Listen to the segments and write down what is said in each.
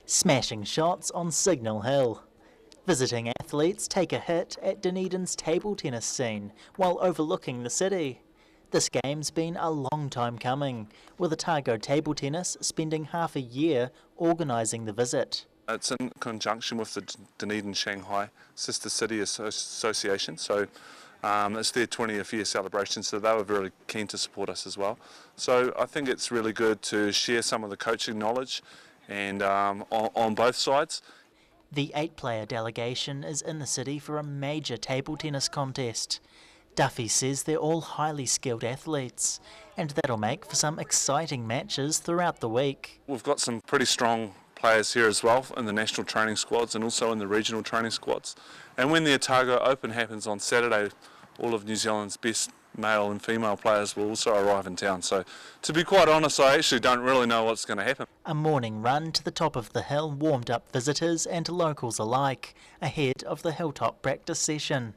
smashing shots on Signal Hill. Visiting athletes take a hit at Dunedin's table tennis scene while overlooking the city. This game's been a long time coming, with Otago Table Tennis spending half a year organising the visit. It's in conjunction with the Dunedin Shanghai Sister City Association, so it's their 20th year celebration, so they were very keen to support us as well. So I think it's really good to share some of the coaching knowledge and on both sides. The 8-player delegation is in the city for a major table tennis contest. Duffy says they're all highly skilled athletes, and that'll make for some exciting matches throughout the week. We've got some pretty strong players here as well in the national training squads and also in the regional training squads. And when the Otago Open happens on Saturday, all of New Zealand's best male and female players will also arrive in town. So to be quite honest, I actually don't really know what's going to happen. A morning run to the top of the hill warmed up visitors and locals alike ahead of the hilltop practice session.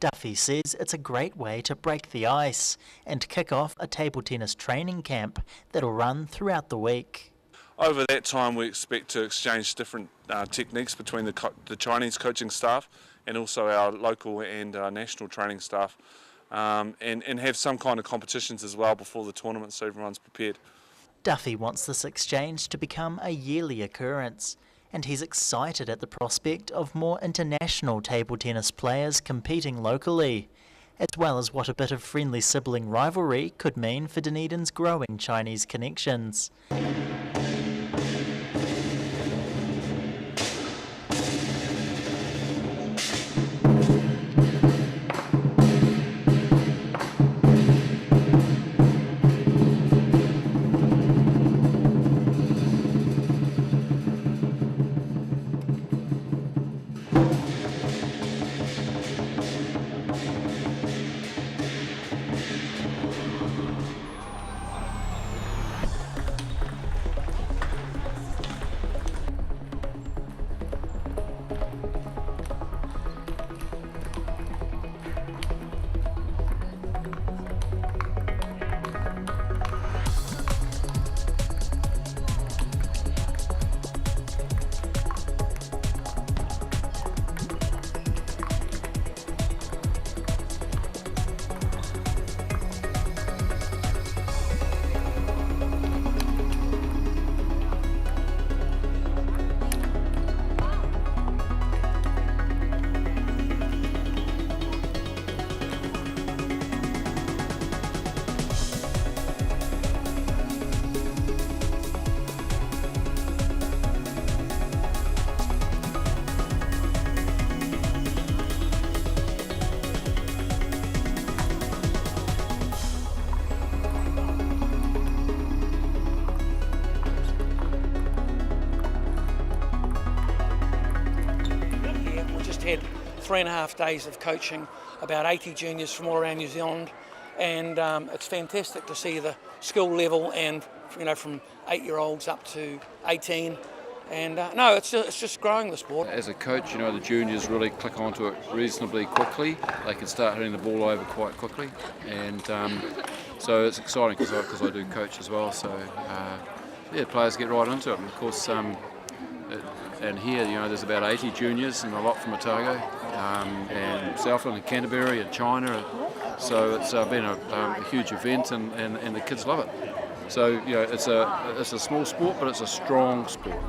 Duffy says it's a great way to break the ice and kick off a table tennis training camp that'll run throughout the week. Over that time, we expect to exchange different techniques between the Chinese coaching staff and also our local and national training staff, and have some kind of competitions as well before the tournament so everyone's prepared. Duffy wants this exchange to become a yearly occurrence, and he's excited at the prospect of more international table tennis players competing locally, as well as what a bit of friendly sibling rivalry could mean for Dunedin's growing Chinese connections. Had 3.5 days of coaching about 80 juniors from all around New Zealand, and it's fantastic to see the skill level, and from 8-year-olds up to 18, and no, it's just growing the sport. As a coach, the juniors really click onto it reasonably quickly. They can start hitting the ball over quite quickly, and so it's exciting because I do coach as well. So players get right into it, and of course. And here, there's about 80 juniors and a lot from Otago, and Southland and Canterbury and China. So it's been a huge event, and the kids love it. So it's a small sport, but it's a strong sport.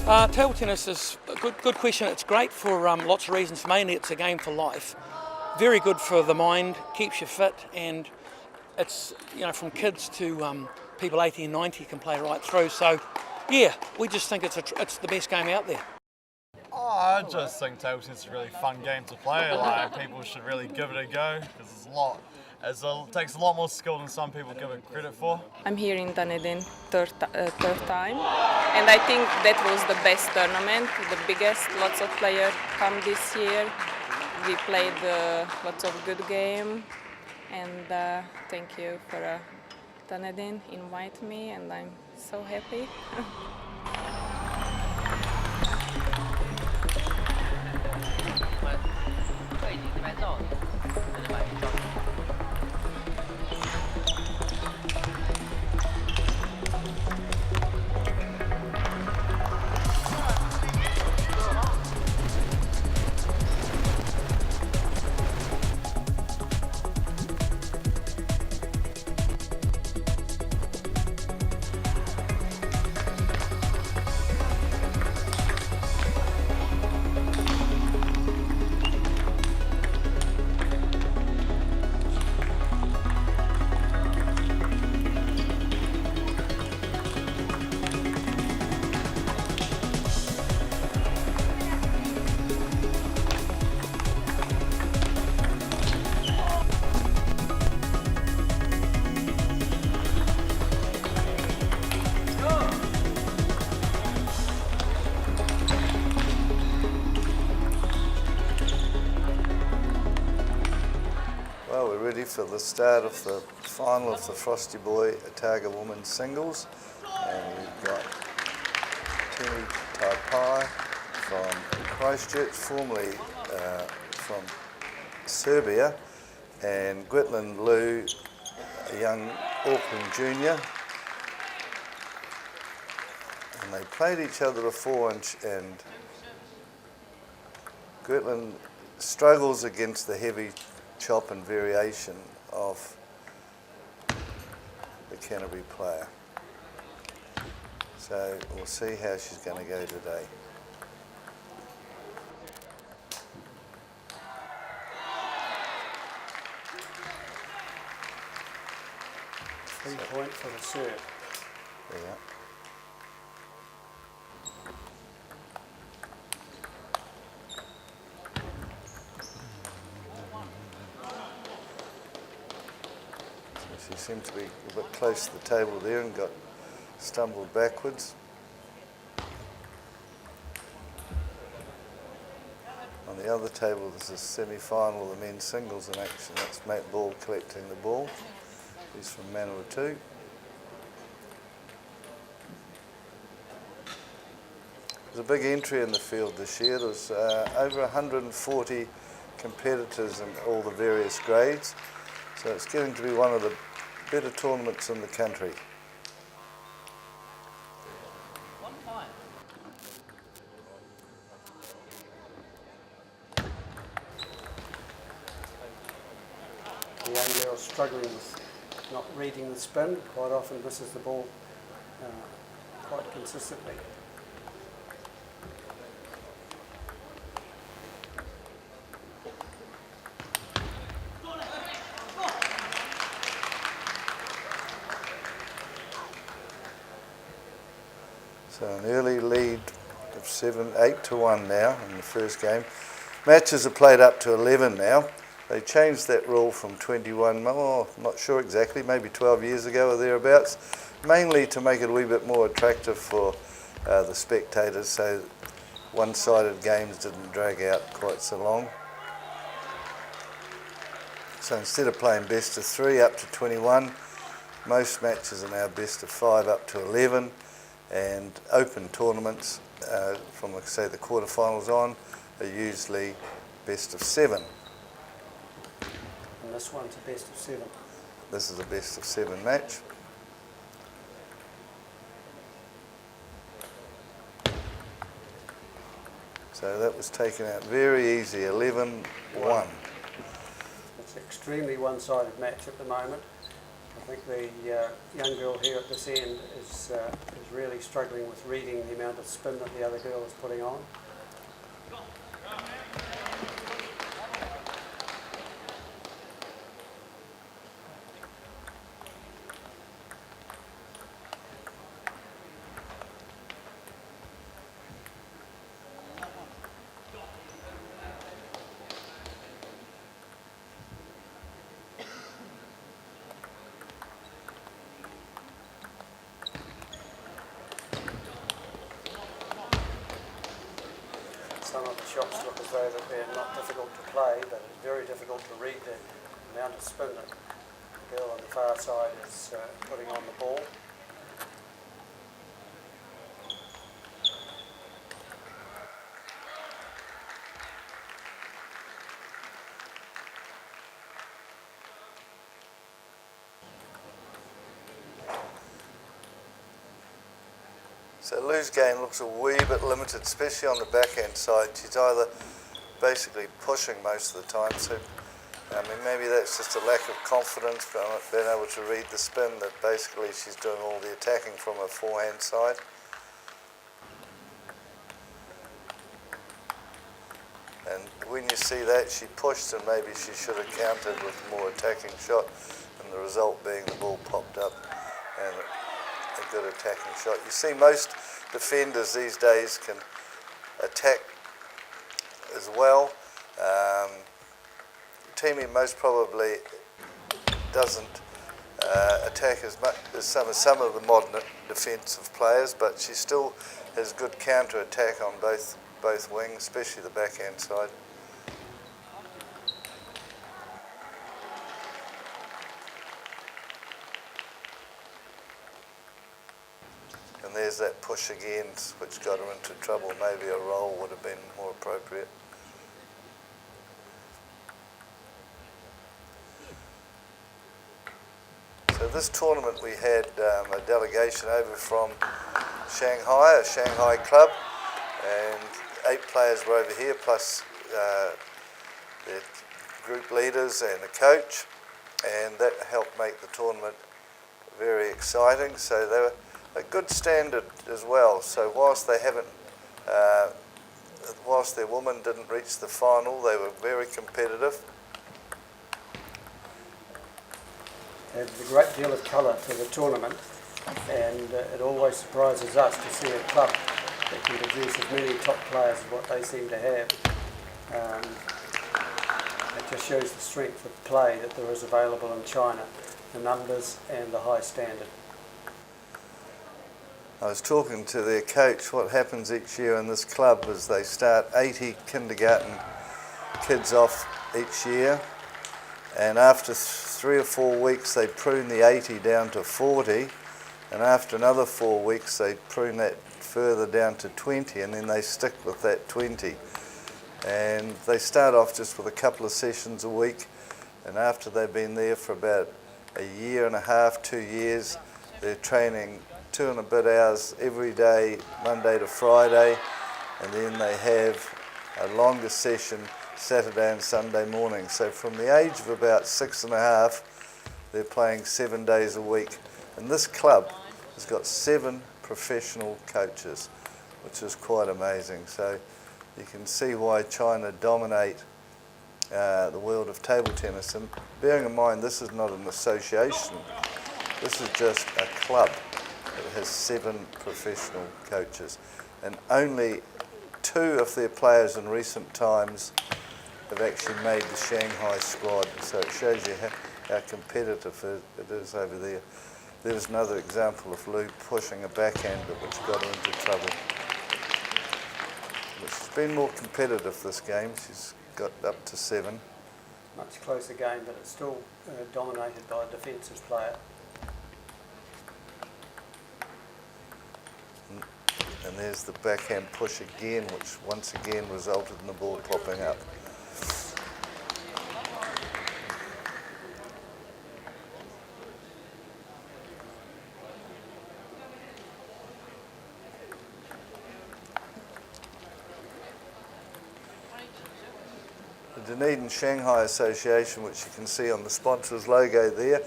Table tennis is a good question. It's great for lots of reasons. Mainly it's a game for life. Very good for the mind, keeps you fit, and it's, from kids to people 80 and 90 can play right through. So yeah, we just think it's the best game out there. Oh, I just think table tennis is a really fun game to play. Like, people should really give it a go because it takes a lot more skill than some people give it credit for. I'm here in Dunedin third time, and I think that was the best tournament, the biggest. Lots of players come this year. We played lots of good game, and thank you for Dunedin invite me, and I'm so happy. Well, we're ready for the start of the final of the Frosty Boy Otago Women's Singles, and we've got Tini Taipai from Christchurch, formerly from Serbia, and Gwetland Liu, a young Auckland junior. And they played each other before, and Gwetland struggles against the heavy chop and variation of the Canterbury player. So we'll see how she's going to go today. Point for the serve. Yeah. She seemed to be a bit close to the table there and stumbled backwards. On the other table there's a semi-final of the men's singles in action. That's Matt Ball collecting the ball. He's from Manawatu. There's a big entry in the field this year. There's over 140 competitors in all the various grades. So it's getting to be one of the better tournaments in the country. The young girl struggling with not reading the spin, quite often misses the ball quite consistently. So an early lead of 8-1 now in the first game. Matches are played up to 11 now. They changed that rule from 21, I'm not sure exactly, maybe 12 years ago or thereabouts, mainly to make it a wee bit more attractive for the spectators, so one-sided games didn't drag out quite so long. So instead of playing best of 3 up to 21, most matches are now best of 5 up to 11, and open tournaments from, say, the quarterfinals on are usually best of 7. And this one's a best of 7. This is a best of 7 match. So that was taken out very easy, 11-1. It's an extremely one-sided match at the moment. I think the young girl here at this end is really struggling with reading the amount of spin that the other girl is putting on. Some of the shots look as though that they're not difficult to play, but it's very difficult to read the amount of spin that the girl on the far side is putting on the ball. So Lou's game looks a wee bit limited, especially on the backhand side. She's either basically pushing most of the time, so I mean maybe that's just a lack of confidence from not being able to read the spin, that basically she's doing all the attacking from her forehand side. And when you see that, she pushed and maybe she should have countered with a more attacking shot, and the result being the ball popped up and a good attacking shot. You see most defenders these days can attack as well. Timi most probably doesn't attack as much as some of the modern defensive players, but she still has good counter attack on both wings, especially the backhand side. And there's that push again, which got her into trouble. Maybe a roll would have been more appropriate. So this tournament we had a delegation over from Shanghai, a Shanghai club, and 8 players were over here, plus their group leaders and a coach, and that helped make the tournament very exciting. So they were a good standard as well. So whilst they haven't, whilst their women didn't reach the final, they were very competitive. Adds a great deal of colour to the tournament, and it always surprises us to see a club that can produce as many top players as what they seem to have. It just shows the strength of play that there is available in China, the numbers and the high standard. I was talking to their coach. What happens each year in this club is they start 80 kindergarten kids off each year, and after 3 or 4 weeks they prune the 80 down to 40, and after another 4 weeks they prune that further down to 20, and then they stick with that 20. And they start off just with a couple of sessions a week, and after they've been there for about a year and a half, 2 years, they're training 2 and a bit hours every day, Monday to Friday, and then they have a longer session Saturday and Sunday morning. So from the age of about 6 and a half, they're playing 7 days a week. And this club has got 7 professional coaches, which is quite amazing. So you can see why China dominate the world of table tennis. And bearing in mind, this is not an association, this is just a club. It has 7 professional coaches, and only 2 of their players in recent times have actually made the Shanghai squad. So it shows you how competitive it is over there. There's another example of Lou pushing a backhander which got her into trouble. But she's been more competitive this game. She's got up to 7. Much closer game, but it's still dominated by a defensive player. And there's the backhand push again, which once again resulted in the ball popping up. The Dunedin Shanghai Association, which you can see on the sponsor's logo there,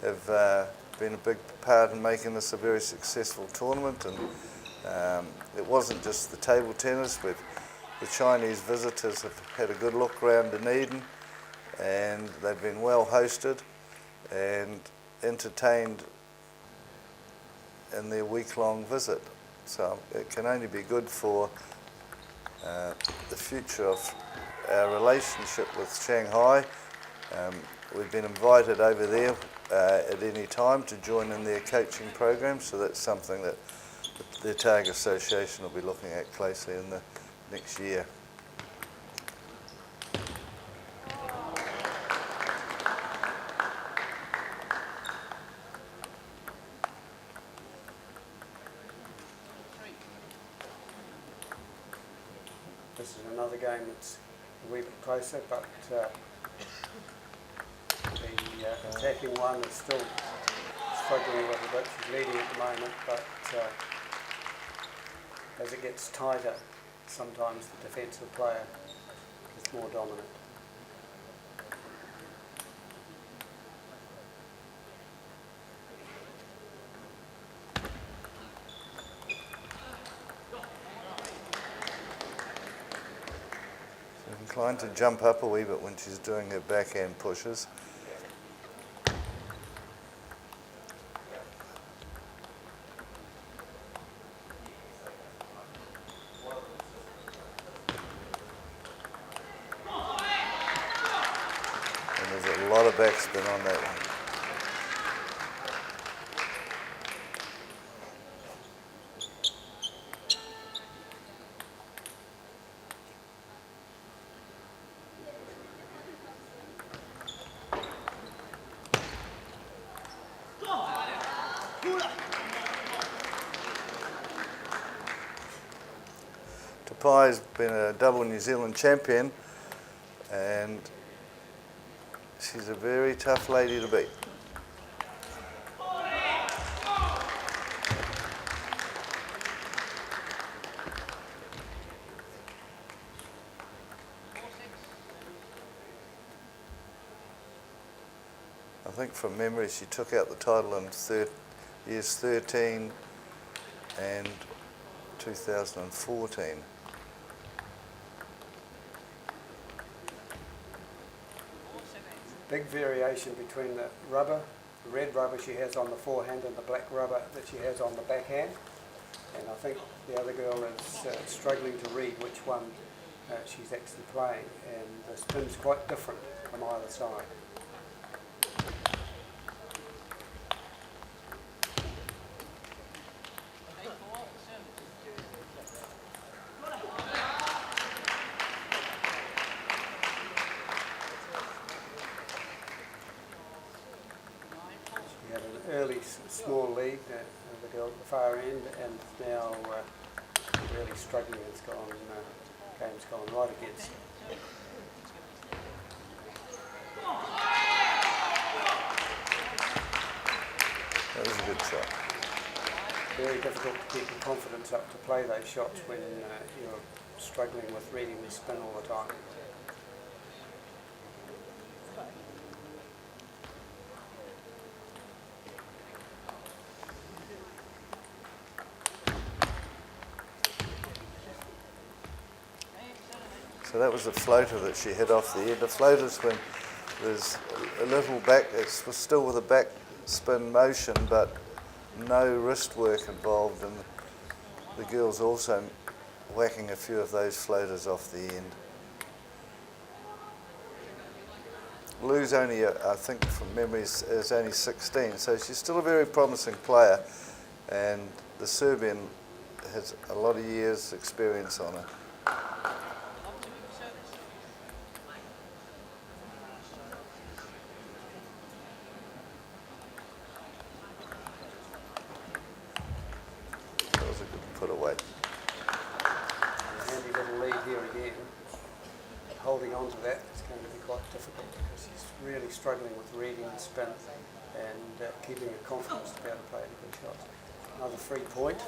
have been a big part in making this a very successful tournament. And it wasn't just the table tennis, but the Chinese visitors have had a good look around Dunedin, and they've been well hosted and entertained in their week-long visit. So it can only be good for the future of our relationship with Shanghai. We've been invited over there at any time to join in their coaching program, so that's something that the Otago Association will be looking at closely in the next year. This is another game that's a wee bit closer, but the attacking one is still struggling a little bit. She's leading at the moment, but as it gets tighter, sometimes the defensive player is more dominant. Inclined to jump up a wee bit when she's doing her backhand pushes. And there's a lot of backspin on that one. Tapai's been a double New Zealand champion, and she's a very tough lady to beat. I think from memory she took out the title in years 13 and 2014. Big variation between the red rubber she has on the forehand and the black rubber that she has on the backhand. And I think the other girl is struggling to read which one she's actually playing, and the spin's quite different from either side. We had an early small lead, the girl at the far end, and now really struggling. It's gone, game's gone right against her. That was a good shot. Very difficult to keep the confidence up to play those shots when you're struggling with reading the spin all the time. So that was a floater that she hit off the end. The floaters, when there's a little back, it's still with a back spin motion, but no wrist work involved, and the girl's also whacking a few of those floaters off the end. Lou's only, I think from memory, is only 16, so she's still a very promising player, and the Serbian has a lot of years' experience on her. That was a good put away. A handy little lead here again. Holding on to that is going to be quite difficult because she's really struggling with reading the spin and keeping her confidence to be able to play the good shots. Another free point.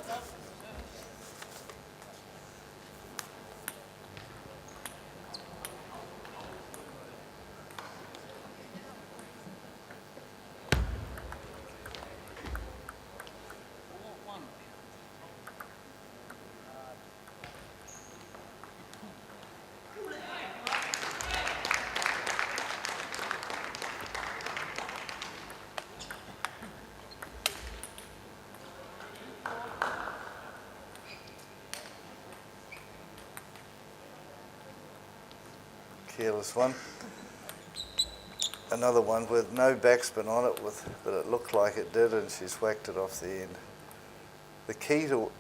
careless one. Another one with no backspin on it, but it looked like it did, and she's whacked it off the end. The key to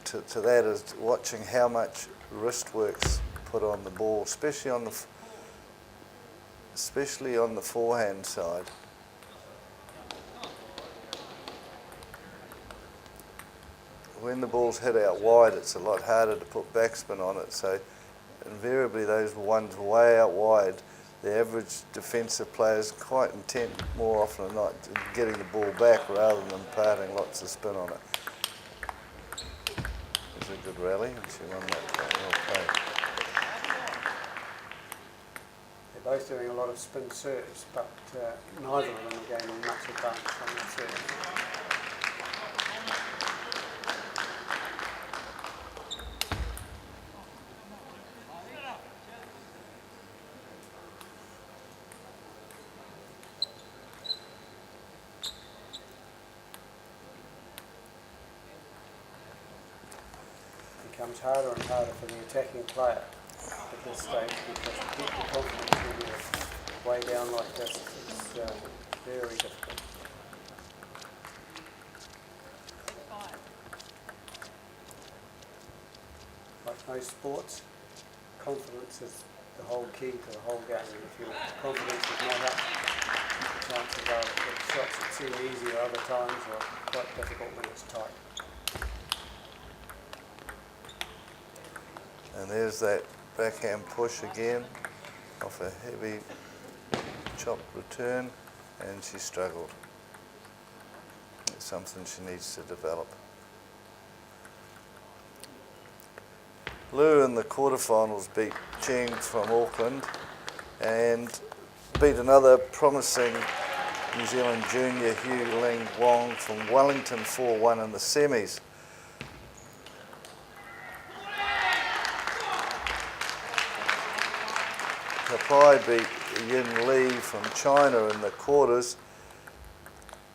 that is watching how much wrist work's put on the ball, especially on the forehand side. When the ball's hit out wide, it's a lot harder to put backspin on it, so invariably those ones way out wide, the average defensive player is quite intent more often than not in getting the ball back rather than imparting lots of spin on it. It was a good rally, and she won that quite well played. They're both doing a lot of spin serves, but neither of them are gaining much advantage on the serve. It becomes harder and harder for the attacking player at this stage, because to keep the confidence when you're way down like this, it's very difficult. Like most sports, confidence is the whole key to the whole game. If your confidence is not up, chances are that the shots that seem easier other times are quite difficult when it's tight. And there's that backhand push again off a heavy chopped return, and she struggled. It's something she needs to develop. Lou in the quarterfinals beat Cheng from Auckland and beat another promising New Zealand junior, Hugh Ling Wong from Wellington 4-1 in the semis. Kapai beat Yin Li from China in the quarters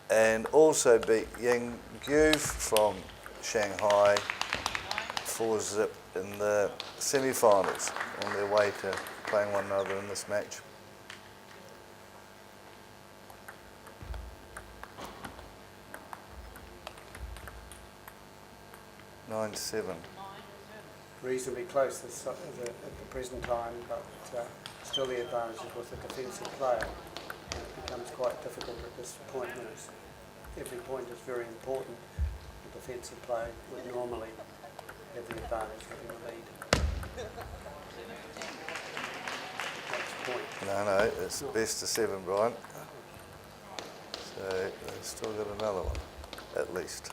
and also beat Ying Gu from Shanghai 4-0 in the semi-finals on their way to playing one another in this match. (9-7). Reasonably close at the present time, but still the advantage is with the defensive player. And it becomes quite difficult at this point when every point is very important. The defensive player would normally have the advantage having the lead. Next point. No, it's best of 7, Brian. So they've still got another one, at least.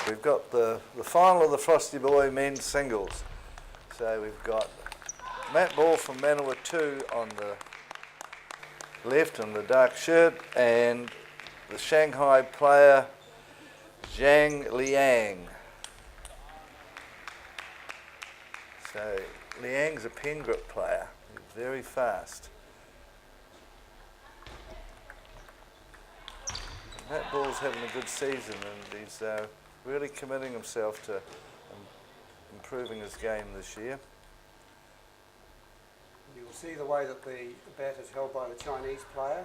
We've got the final of the Frosty Boy men's singles. So we've got Matt Ball from Manawatu on the left in the dark shirt, and the Shanghai player Zhang Liang. So Liang's a pen grip player, he's very fast. Matt Ball's having a good season, and he's really committing himself to improving his game this year. You'll see the way that the bat is held by the Chinese player,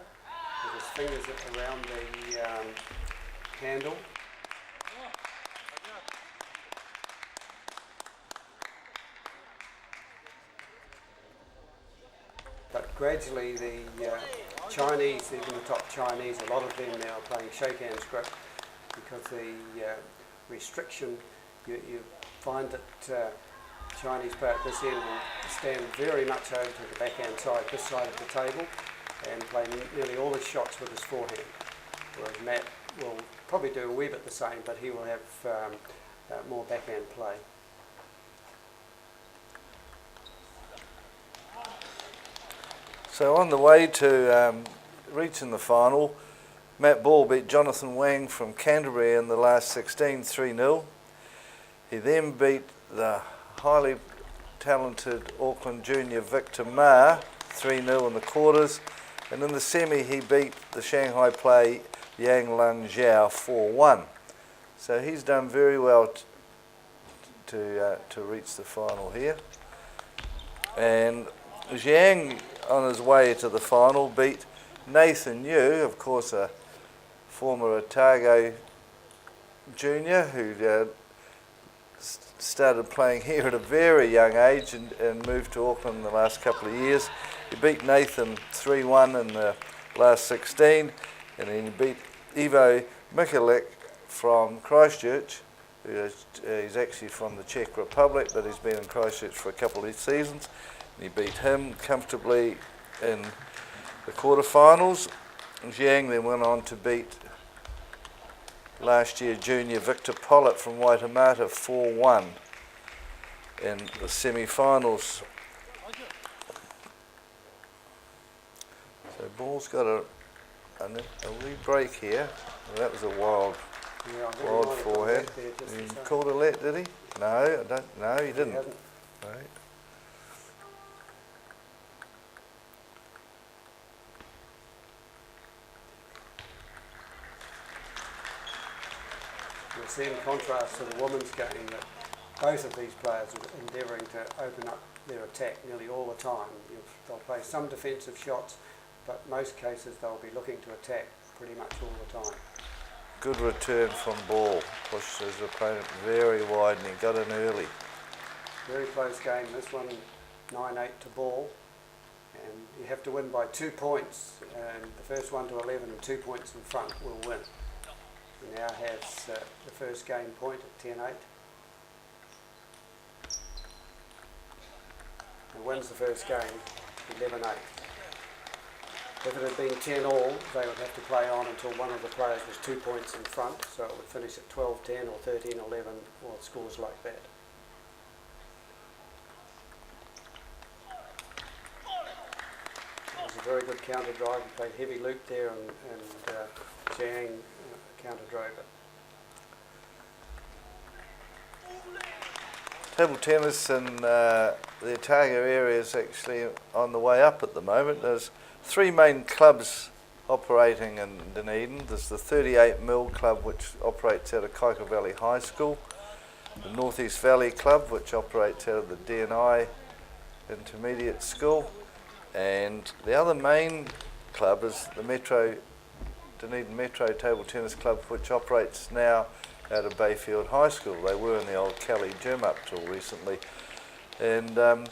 with his fingers around the handle. But gradually the Chinese, even the top Chinese, a lot of them now are playing shake hands grip, because the restriction, you find that Chinese player at this end will stand very much over to the backhand side, this side of the table, and play nearly all his shots with his forehand. Whereas Matt will probably do a wee bit the same, but he will have more backhand play. So on the way to reaching the final, Matt Ball beat Jonathan Wang from Canterbury in the last 16, 3-0. He then beat the highly talented Auckland junior Victor Ma 3-0 in the quarters, and in the semi he beat the Shanghai player Yang Lan Zhao 4-1. So he's done very well to reach the final here. And Zhang, on his way to the final, beat Nathan Yu, of course a former Otago junior who started playing here at a very young age and moved to Auckland in the last couple of years. He beat Nathan 3-1 in the last 16, and then he beat Ivo Mikulek from Christchurch. He's actually from the Czech Republic, but he's been in Christchurch for a couple of seasons. And he beat him comfortably in the quarterfinals. Zhang then went on to beat last year junior Victor Pollitt from Waitemata 4-1 in the semi-finals. So ball's got a wee break here. Well, that was a wild forehand. He called a let, did he? No, he didn't. Right. You'll see in contrast to the women's game that both of these players are endeavouring to open up their attack nearly all the time. They'll play some defensive shots, but most cases they'll be looking to attack pretty much all the time. Good return from ball. Pushed his opponent very wide and he got in early. Very close game. This one 9-8 to ball. And you have to win by 2 points. And the first one to 11 and 2 points in front will win. He now has the first game point at 10-8. And wins the first game 11-8. If it had been 10 all, they would have to play on until one of the players was 2 points in front, so it would finish at 12-10 or 13-11 or scores like that. It was a very good counter drive. He played heavy loop there and Zhang counter drove it. Table tennis in the Otago area is actually on the way up at the moment. There's 3 main clubs operating in Dunedin. There's the 38 Mill Club, which operates out of Kaika Valley High School, the North East Valley Club, which operates out of the D&I Intermediate School, and the other main club is the Dunedin Metro Table Tennis Club, which operates now out of Bayfield High School. They were in the old Kelly gym up till recently. And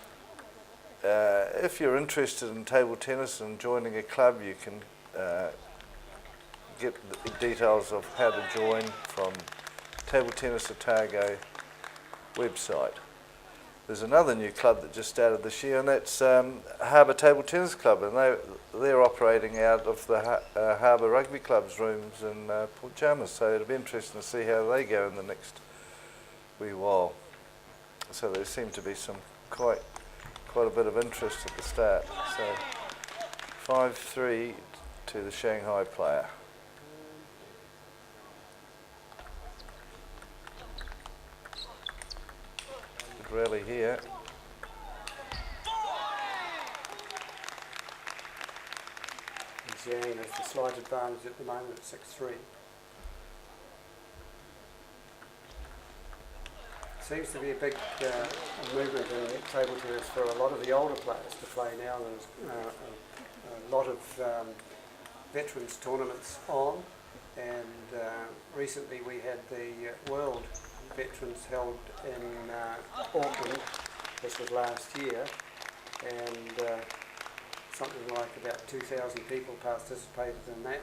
if you're interested in table tennis and joining a club, you can get the details of how to join from Table Tennis Otago website. There's another new club that just started this year, and that's Harbour Table Tennis Club, and they're operating out of the Harbour Rugby Club's rooms in Port Chalmers, so it'll be interesting to see how they go in the next wee while. So there seemed to be some quite a bit of interest at the start. So 5-3 to the Shanghai player. Good rally here. Zhang has the slight advantage at the moment at 6-3. Seems to be a big movement in table tennis for a lot of the older players to play now. There's a lot of veterans tournaments on, and recently we had the World Veterans held in Auckland. This was last year, and something like about 2,000 people participated in that.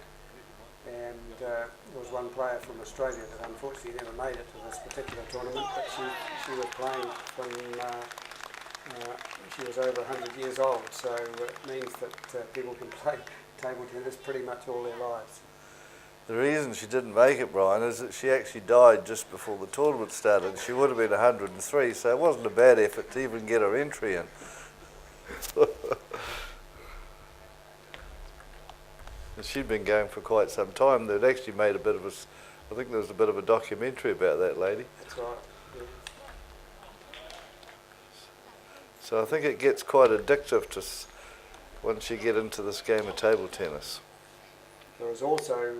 And there was one player from Australia that unfortunately never made it to this particular tournament, but she was playing when she was over 100 years old, so it means that people can play table tennis pretty much all their lives. The reason she didn't make it, Brian, is that she actually died just before the tournament started. She would have been 103, so it wasn't a bad effort to even get her entry in. She'd been going for quite some time. They'd actually made I think there was a bit of a documentary about that lady. That's right. Yeah. So I think it gets quite addictive once you get into this game of table tennis. There is also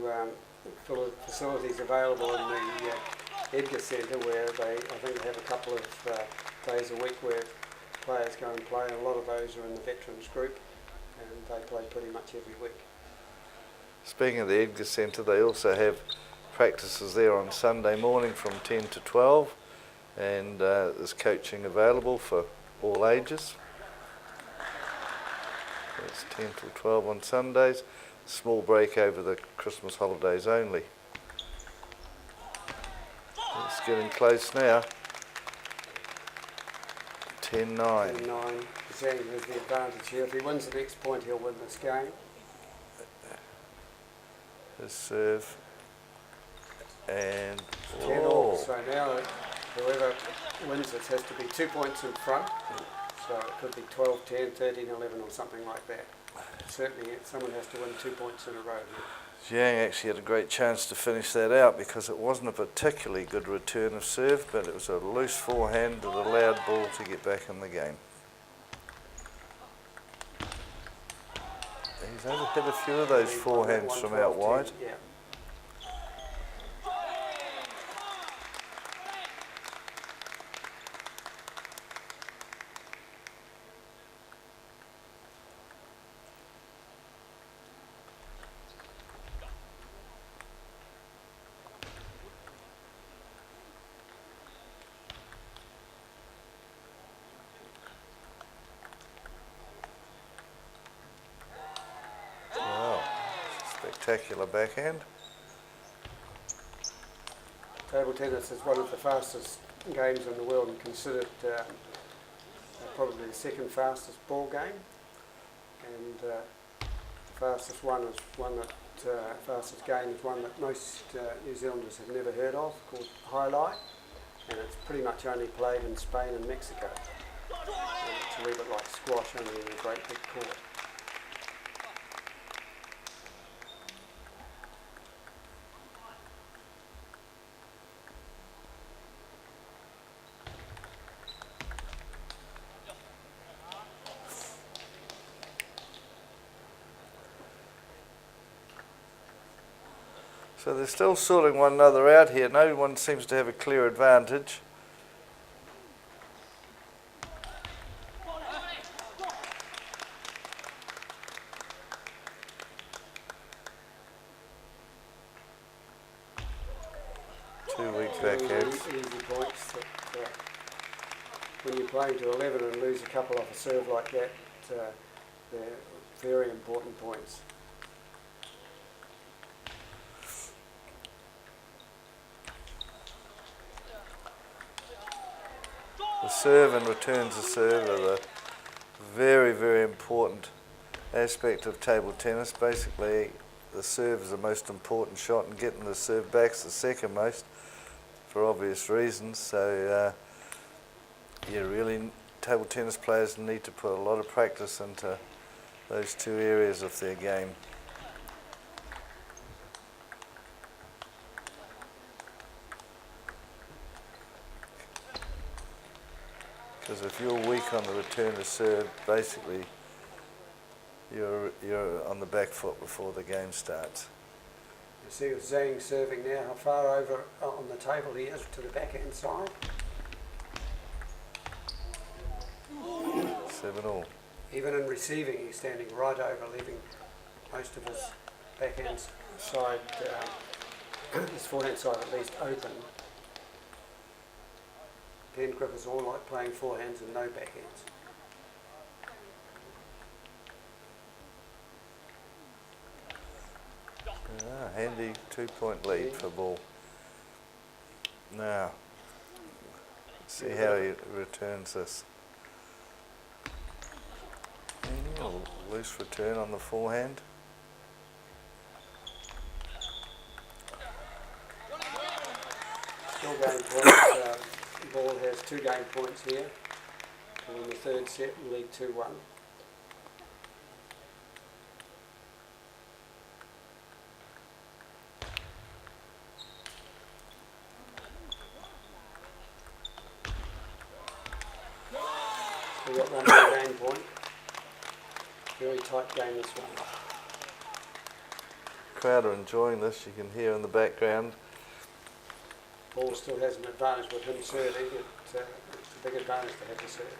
facilities available in the Edgar Centre where I think they have a couple of days a week where players go and play, and a lot of those are in the veterans group, and they play pretty much every week. Speaking of the Edgar Centre, they also have practices there on Sunday morning from 10 to 12, and there's coaching available for all ages. It's 10 till 12 on Sundays, small break over the Christmas holidays only. It's getting close now. 10-9. 10-9. Zhang has the advantage here. If he wins the next point, he'll win this game. His serve. And 10 all. So now whoever wins this has to be 2 points in front. So it could be 12-10, 13-11 or something like that. Certainly someone has to win 2 points in a row here. Zhang actually had a great chance to finish that out because it wasn't a particularly good return of serve, but it was a loose forehand that allowed ball to get back in the game. He's hit a few of those forehands from out wide. Yeah. Spectacular backhand. Table tennis is one of the fastest games in the world and considered probably the second fastest ball game. And the fastest game is one that most New Zealanders have never heard of, called Highlight, and it's pretty much only played in Spain and Mexico. And it's a little bit like squash, only in a great big court. So they're still sorting one another out here. No one seems to have a clear advantage. Two weak backhands. Easy points that when you're playing to 11 and lose a couple off a serve like that, they're very important points. The serve and returns of serve are the very, very important aspect of table tennis. Basically, the serve is the most important shot, and getting the serve back is the second most, for obvious reasons. So, table tennis players need to put a lot of practice into those two areas of their game. Because if you're weak on the return of serve, basically you're on the back foot before the game starts. You see with Zhang serving now, how far over on the table he is to the backhand side. 7-all. Even in receiving, he's standing right over, leaving most of his backhand side, his forehand side at least, open. Pen grippers all like playing forehands and no backhands. Handy 2-point lead for ball. Now, see how he returns this. A loose return on the forehand. Still game points. Ball has 2 game points here. And in the third set, we lead 2-1. We've got one more game point. Very tight game this one. Crowd are enjoying this, you can hear in the background. Ball still has an advantage with him serving. It's a big advantage to have the serve.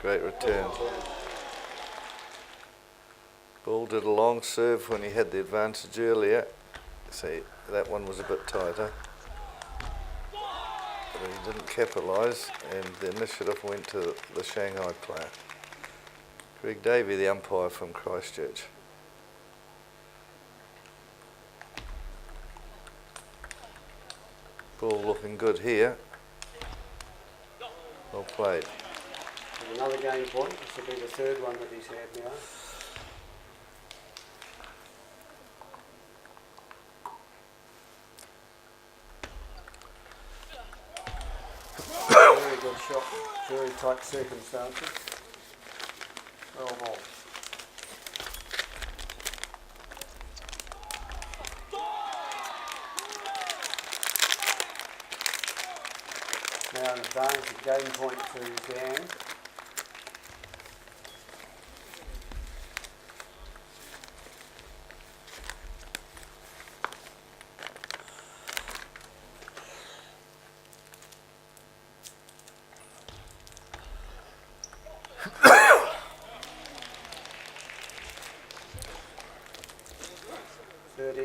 Great return. Ball did a long serve when he had the advantage earlier. See, that one was a bit tighter. But he didn't capitalise, and the initiative went to the Shanghai player. Greg Davey, the umpire from Christchurch. Ball looking good here. Well played. And another game point. This will be the third one that he's had now. Very good shot. Very tight circumstances. Well ball. Now an advantage of game point to Zhang.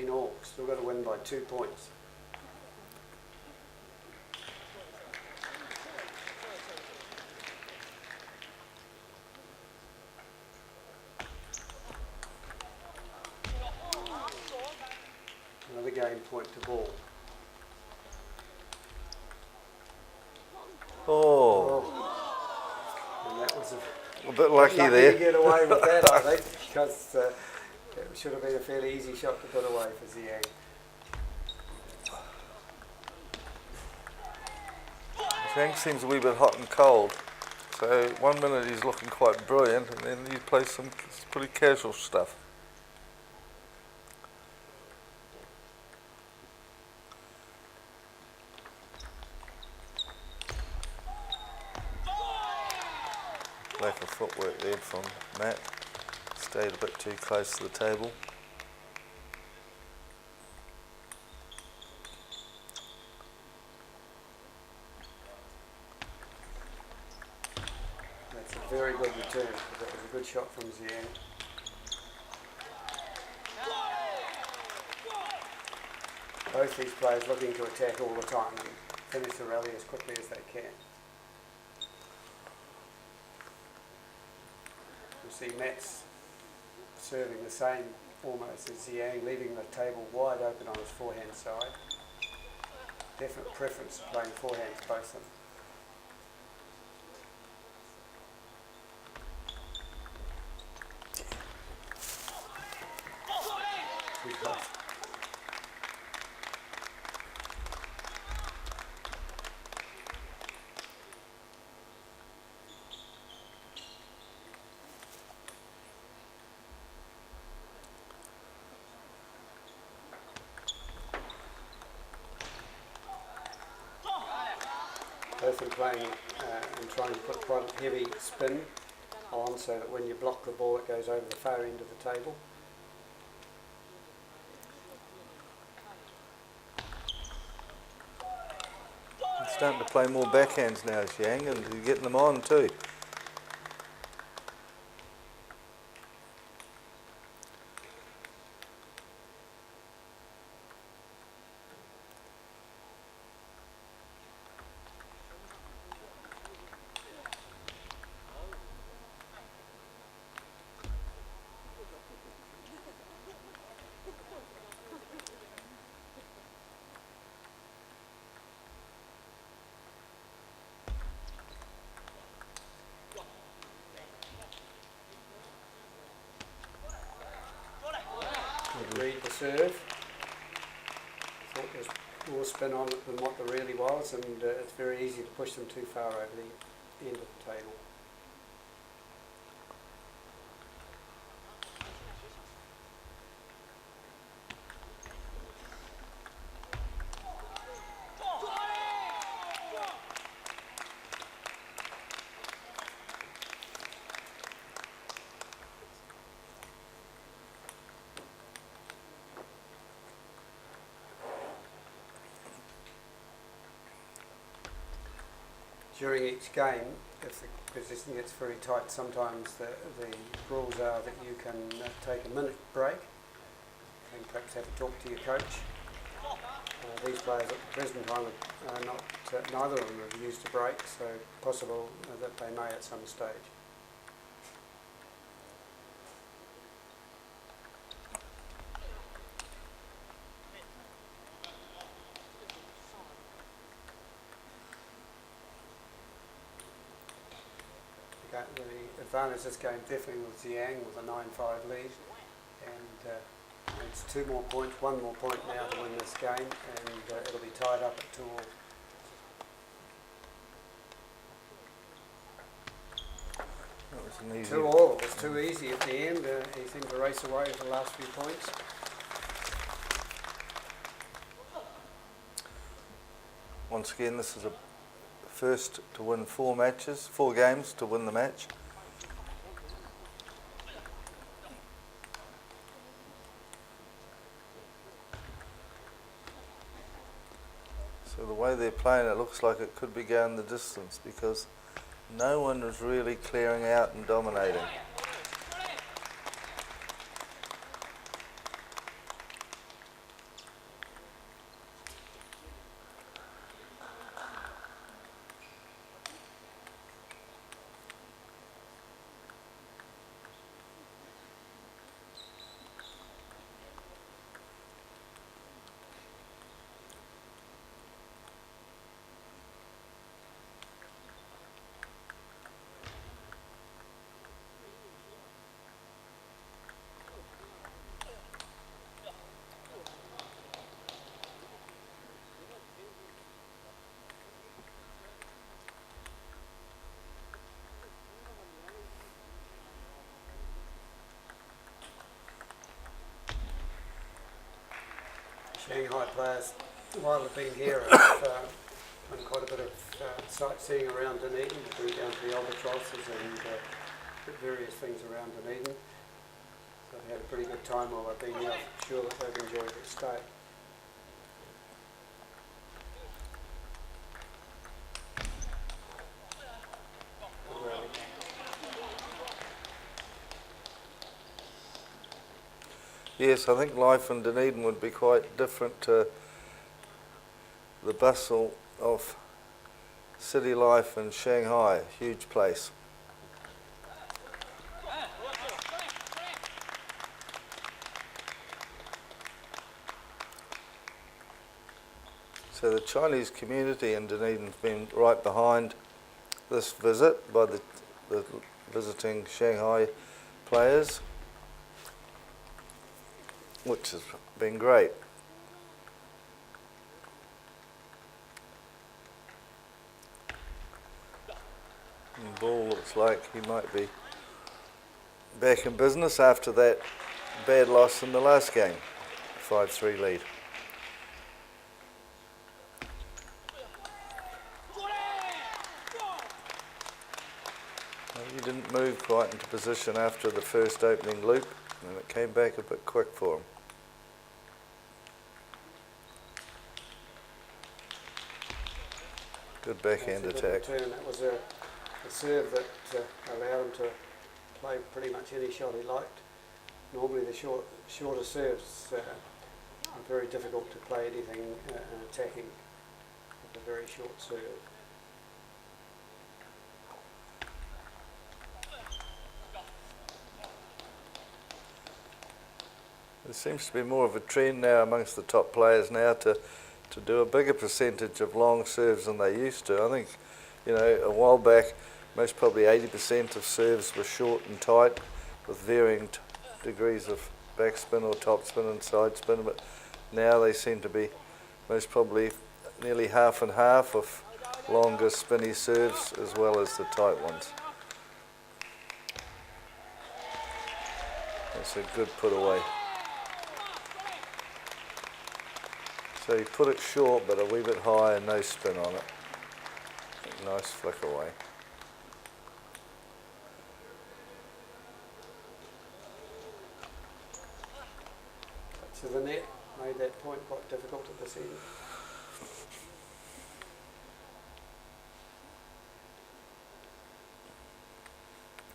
All. Still got to win by 2 points. Another game point to ball. Oh. And that was A bit lucky there. to get away with that, I think, because it should have been a fairly easy shot to put away for Zhang. Zhang seems a wee bit hot and cold. So 1 minute he's looking quite brilliant, and then he plays some pretty casual stuff. Lack of footwork there from Matt. Stayed a bit too close to the table. That's a very good return, because that was a good shot from Zhang. Both these players looking to attack all the time and finish the rally as quickly as they can. You see Matt's serving the same almost as Zhang, leaving the table wide open on his forehand side. Definite preference to playing forehands, both of them. Good shot. Both are playing and trying to put quite a heavy spin on so that when you block the ball it goes over the far end of the table. He's starting to play more backhands now, Zhang, and he's getting them on too. Read the serve. Thought there was more spin on it than what there really was, and it's very easy to push them too far over the end of the table. during each game, if the position gets very tight, sometimes the rules are that you can take a minute break and perhaps have a talk to your coach. These players at the present time are not, neither of them have used a break, so possible that they may at some stage. The advantage of this game definitely was Yang with a 9-5 lead, and it's 2 more points, 1 more point now to win this game, and it'll be tied up at 2 all. That was an easy 2 all. It was too easy at the end. He seemed to race away with the last few points. Once again, this is a first to win 4 games to win the match. So the way they're playing, it looks like it could be going the distance because no one is really clearing out and dominating. Shanghai players, while they've been here, have done quite a bit of sightseeing around Dunedin. They've been down to the albatrosses and various things around Dunedin. So they've had a pretty good time while they've been here. I'm sure that they've enjoyed their stay. Yes, I think life in Dunedin would be quite different to the bustle of city life in Shanghai, a huge place. So the Chinese community in Dunedin has been right behind this visit by the visiting Shanghai players, which has been great. And Ball looks like he might be back in business after that bad loss in the last game, 5-3 lead. Well, he didn't move quite into position after the first opening loop, and it came back a bit quick for him. Good backhand attack. That was a serve that allowed him to play pretty much any shot he liked. Normally the shorter serves are very difficult to play anything attacking with a very short serve. There seems to be more of a trend now amongst the top players now to do a bigger percentage of long serves than they used to. I think, a while back, most probably 80% of serves were short and tight with varying degrees of backspin or topspin and side spin, but now they seem to be most probably nearly half and half of longer spinny serves as well as the tight ones. That's a good put away. So he put it short but a wee bit high and no spin on it. Nice flick away. So the net made that point quite difficult at this end.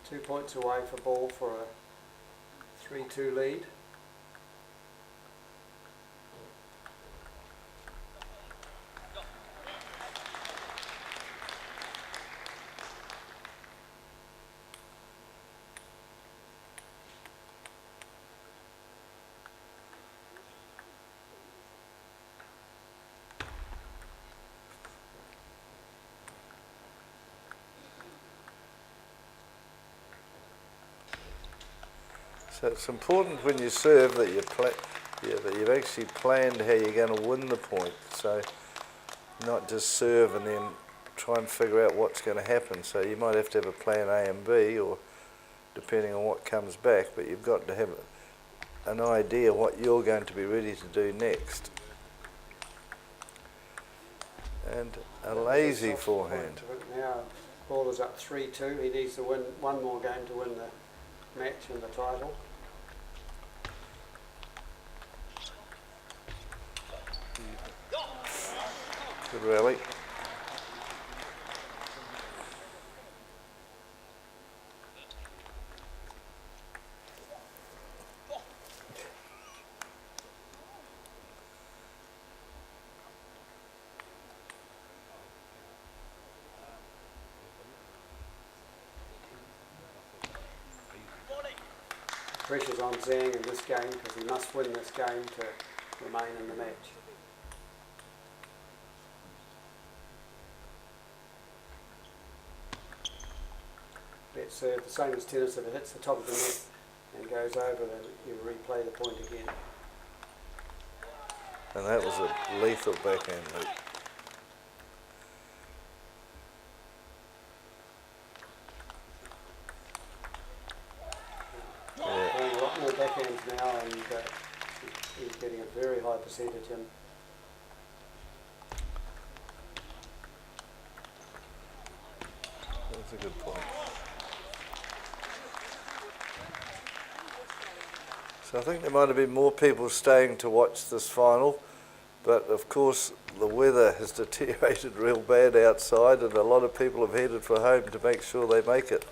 2 points away for ball for a 3-2 lead. So it's important when you serve that that you've actually planned how you're going to win the point. So not just serve and then try and figure out what's going to happen. So you might have to have a plan A and B, or depending on what comes back, but you've got to have an idea what you're going to be ready to do next. And a lazy forehand. Now ball is up 3-2. He needs to win one more game to win the match and the title. Good rally. Pressure's on Xing in this game because he must win this game to remain in the match. Let's serve the same as tennis. If it hits the top of the net and goes over, then you replay the point again. And that was a lethal backhand loop. Playing a lot more backhands now, and he's getting a very high percentage in. That's a good point. So I think there might have been more people staying to watch this final, but of course the weather has deteriorated real bad outside, and a lot of people have headed for home to make sure they make it,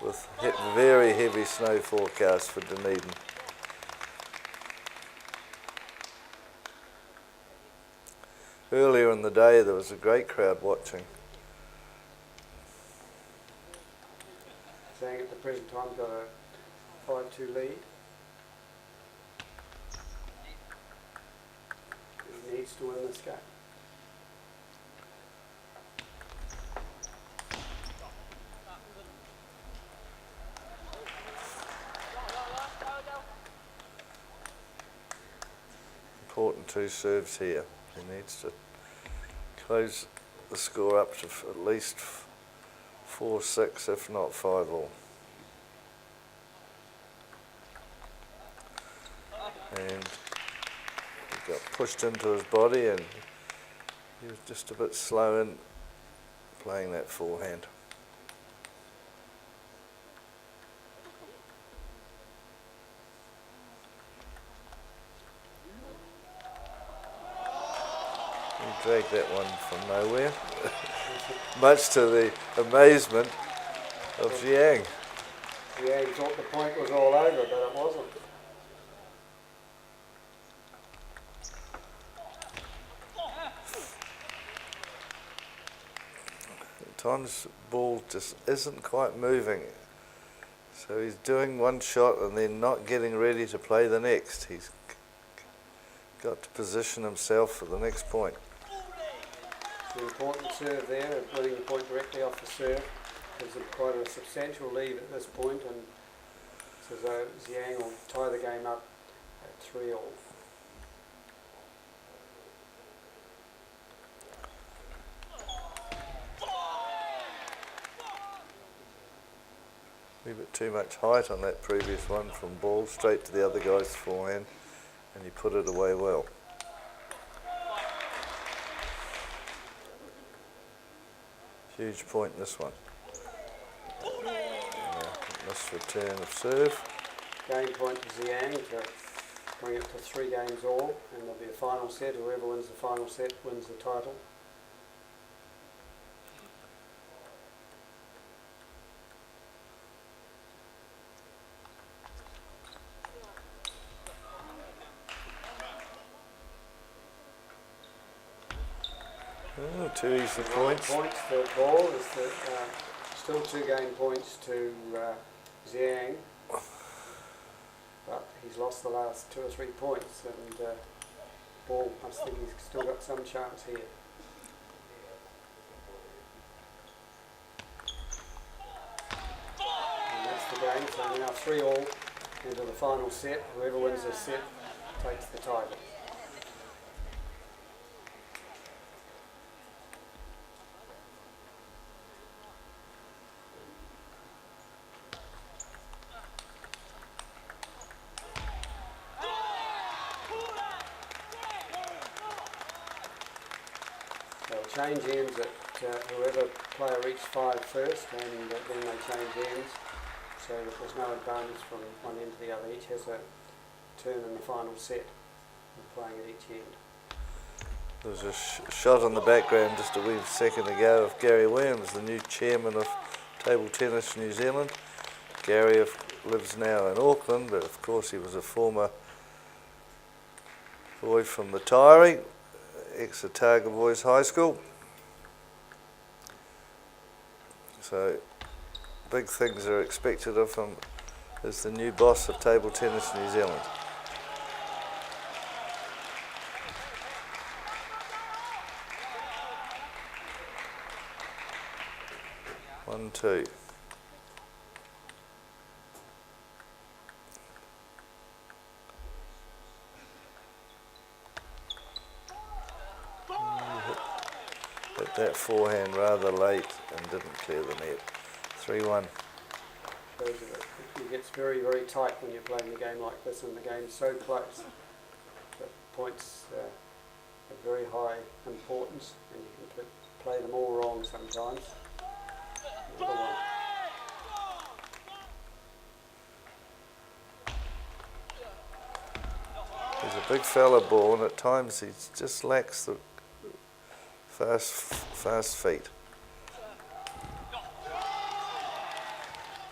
with very heavy snow forecast for Dunedin. Earlier in the day there was a great crowd watching. Saying at the present time got a 5-2 lead. He needs to win this game. Important 2 serves here. He needs to close the score up to at least 4-6, if not 5-all. And he got pushed into his body, and he was just a bit slow in playing that forehand. He dragged that one from nowhere, much to the amazement of Jiang. Yeah, he thought the point was all over, but it wasn't. At times the ball just isn't quite moving. So he's doing one shot and then not getting ready to play the next. He's got to position himself for the next point. The important serve there, of winning the point directly off the serve, gives him quite a substantial lead at this point, and so Jiang will tie the game up at 3-all. A bit too much height on that previous one from ball, straight to the other guy's forehand, and he put it away well. Huge point in this one. Missed return of serve. Game point to Jiang to bring it to 3 games all, and there'll be a final set. Whoever wins the final set wins the title. Oh, 2 easy points. Points for ball is still 2 game points to Xiang, but he's lost the last 2 or 3 points, and ball, I think he's still got some chance here. And that's the game, so now 3-all into the final set. Whoever wins this set takes the title. They'll change ends at whoever player reached 5 first, and then they change ends, so that there's no advantage from one end to the other. Each has a turn in the final set of playing at each end. There was a shot in the background just a wee second ago of Gary Williams, the new chairman of Table Tennis New Zealand. Gary lives now in Auckland, but of course he was a former boy from the Taieri, ex-Otago Boys High School. So big things are expected of him as the new boss of Table Tennis New Zealand. One, two. Hit that forehand rather late and didn't clear the net. 3-1. Shows you that it gets very, very tight when you're playing a game like this, and the game's so close that points have very high importance, and you can play them all wrong sometimes. Another one. He's a big fella ball, and at times he just lacks the fast feet.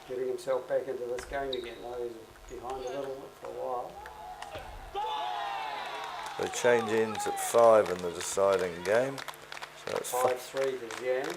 Getting himself back into this game again, though he's behind a little for a while. They change ends at 5 in the deciding game. So it's 5-3 to Xiang.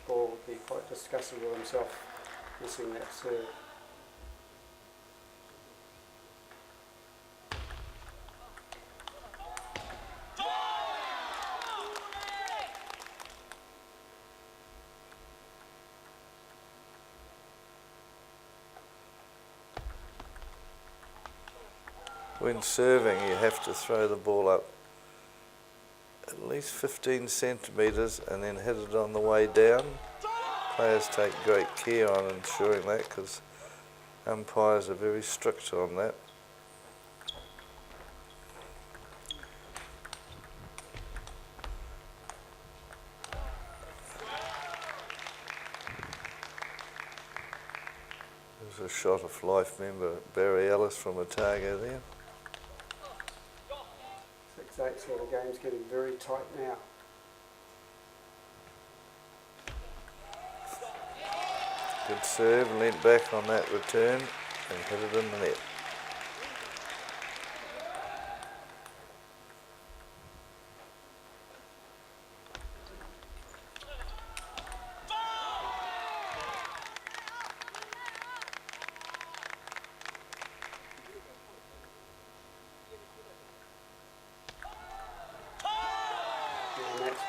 Ball would be quite disgusted with himself missing that serve. When serving, you have to throw the ball up at least 15 centimetres and then hit it on the way down. Players take great care on ensuring that because umpires are very strict on that. There's a shot of life member Barry Ellis from Otago there. 6-8, so the game's getting very tight now. Good serve, leant back on that return and hit it in the net.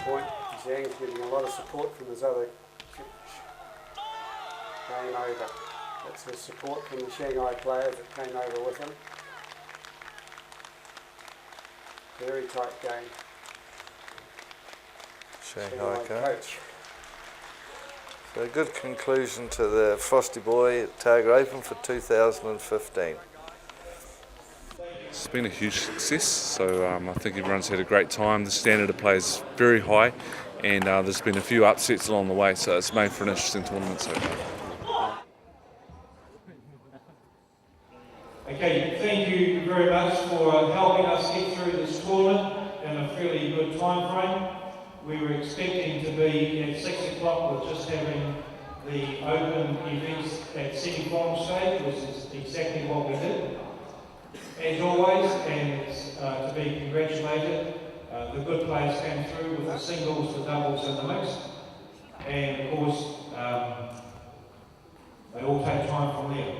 Point, Xiang's getting a lot of support from his other game over. That's his support from the Shanghai players that came over with him. Very tight game. Shanghai coach. So a good conclusion to the Frosty Boy Otago Open for 2015. It's been a huge success, so I think everyone's had a great time. The standard of play is very high, and there's been a few upsets along the way, so it's made for an interesting tournament so far. Okay, thank you very much for helping us get through this tournament in a fairly good time frame. We were expecting to be at 6 o'clock with just having the open events at semi-final stage, which is exactly what we did. As always, and to be congratulated, the good players came through with the singles, the doubles and the mix. And of course, they all take time from there.